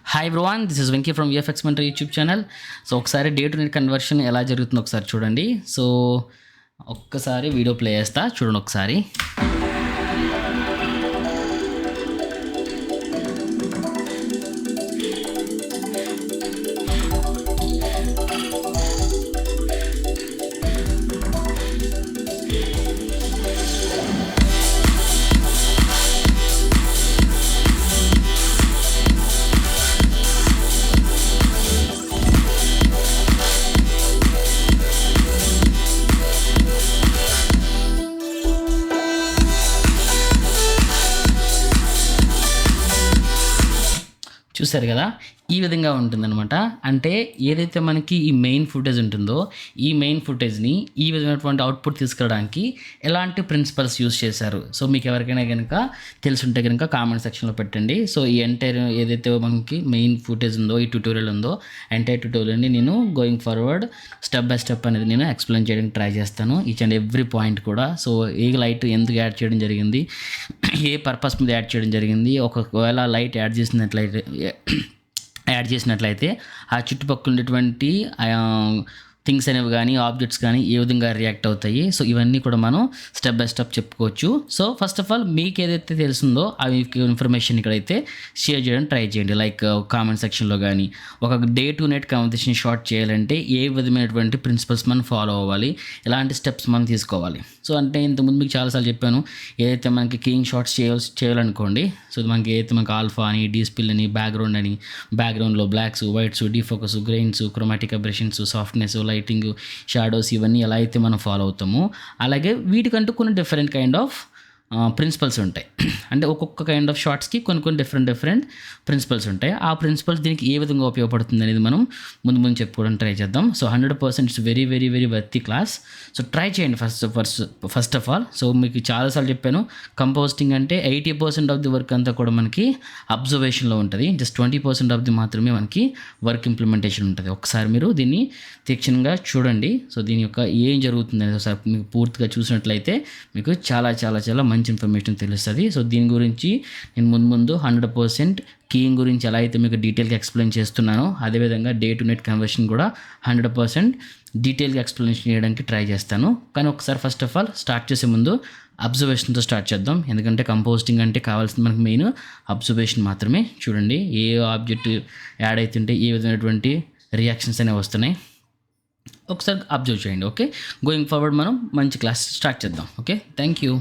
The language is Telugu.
Hi everyone, this is Venky from VFX mentor YouTube channel. So ఒకసారి డే టు నైట్ కన్వర్షన్ ఎలా జరుగుతుందో ఒకసారి చూడండి. సో ఒక్కసారి వీడియో ప్లే చేస్తా, చూడండి ఒకసారి. చూసారు కదా, ఈ విధంగా ఉంటుందన్నమాట. అంటే ఏదైతే మనకి ఈ మెయిన్ ఫుటేజ్ ఉంటుందో, ఈ మెయిన్ ఫుటేజ్ని ఈ విధమైనటువంటి అవుట్పుట్ తీసుకురావడానికి ఎలాంటి ప్రిన్సిపల్స్ యూజ్ చేశారు. సో మీకు ఎవరికైనా కనుక తెలుసుంటే కనుక కామెంట్ సెక్షన్లో పెట్టండి. సో ఈ ఎంటైర్ ఏదైతే మనకి మెయిన్ ఫుటేజ్ ఉందో, ఈ ట్యూటోరియల్ ఉందో, ఎంటైర్ ట్యూటోరియల్ని నేను going forward step by step అనేది నేను ఎక్స్ప్లెయిన్ చేయడానికి ట్రై చేస్తాను, ఈచ్ అండ్ ఎవ్రీ పాయింట్ కూడా. సో ఏ లైట్ ఎందుకు యాడ్ చేయడం జరిగింది, ఏ పర్పస్ మీద యాడ్ చేయడం జరిగింది, ఒకవేళ లైట్ యాడ్ చేసినట్లయితే ఆ చుట్టుపక్కల ఉండేటువంటి థింగ్స్ అనేవి కానీ, ఆబ్జెక్ట్స్ కానీ ఏ విధంగా రియాక్ట్ అవుతాయి. సో ఇవన్నీ కూడా మనం స్టెప్ బై స్టెప్ చెప్పుకోవచ్చు. సో ఫస్ట్ ఆఫ్ ఆల్ మీకు ఏదైతే తెలుస్తుందో అవి ఇన్ఫర్మేషన్ ఇక్కడైతే షేర్ చేయడం ట్రై చేయండి. లైక్ కామెంట్ సెక్షన్లో కానీ, ఒక day to night competition short చేయాలంటే ఏ విధమైనటువంటి ప్రిన్సిపల్స్ మనం ఫాలో అవ్వాలి, ఎలాంటి స్టెప్స్ మనం తీసుకోవాలి. సో అంటే ఇంతకుముందు మీకు చాలాసార్లు చెప్పాను, ఏదైతే మనకి కీయింగ్ షార్ట్స్ చేయాలనుకోండి. సో మనకి ఏదైతే మనకి ఆల్ఫా అని, డీస్పిల్ అని, బ్యాక్గ్రౌండ్ అని, బ్యాక్గ్రౌండ్లో blocks, whites, defocus, grains, chromatic abrasions, softness, lighting, shadows, ఇవన్నీ ఎలా అయితే మనం ఫాలో అవుతామో అలాగే వీటికంటూ కొన్ని డిఫరెంట్ కైండ్ ఆఫ్ ప్రిన్సిపల్స్ ఉంటాయి. అంటే ఒక్కొక్క కైండ్ ఆఫ్ షార్ట్స్కి కొన్ని డిఫరెంట్ ప్రిన్సిపల్స్ ఉంటాయి. ఆ ప్రిన్సిపల్స్ దీనికి ఏ విధంగా ఉపయోగపడుతుంది అనేది మనం ముందు చెప్పుకోవడానికి ట్రై చేద్దాం. So 100% it's very very very worthy class. So try చేయండి ఫస్ట్ ఆఫ్ ఆల్. సో మీకు చాలాసార్లు చెప్పాను, కంపోజిటింగ్ అంటే 80% ఆఫ్ ది వర్క్ అంతా కూడా మనకి అబ్జర్వేషన్లో ఉంటుంది. జస్ట్ 20% ఆఫ్ ది మాత్రమే మనకి వర్క్ ఇంప్లిమెంటేషన్ ఉంటుంది. ఒకసారి మీరు దీన్ని తీక్షణంగా చూడండి. సో దీని యొక్క ఏం జరుగుతుంది అనేది ఒకసారి మీకు పూర్తిగా చూసినట్లయితే మీకు చాలా చాలా చాలా మంచి ఇన్ఫర్మేషన్ తెలుస్తుంది. సో దీని గురించి నేను ముందు 100% కీయింగ్ గురించి ఎలా అయితే మీకు డీటెయిల్గా ఎక్స్ప్లెయిన్ చేస్తున్నానో, అదేవిధంగా డే టు నైట్ కన్వర్షన్ కూడా 100% డీటెయిల్గా ఎక్స్ప్లెనేషన్ చేయడానికి ట్రై చేస్తాను. కానీ ఒకసారి ఫస్ట్ ఆఫ్ ఆల్ స్టార్ట్ చేసే ముందు అబ్జర్వేషన్తో స్టార్ట్ చేద్దాం. ఎందుకంటే కంపోజిటింగ్ అంటే కావాల్సింది మనకి మెయిన్ అబ్జర్వేషన్ మాత్రమే. చూడండి, ఏ ఆబ్జెక్ట్ యాడ్ అవుతుంటే ఏ విధమైనటువంటి రియాక్షన్స్ అనేవి వస్తున్నాయి, ఒకసారి అబ్జర్వ్ చేయండి. ఓకే, గోయింగ్ ఫార్వర్డ్ మనం మంచి క్లాస్ స్టార్ట్ చేద్దాం. Okay, thank you.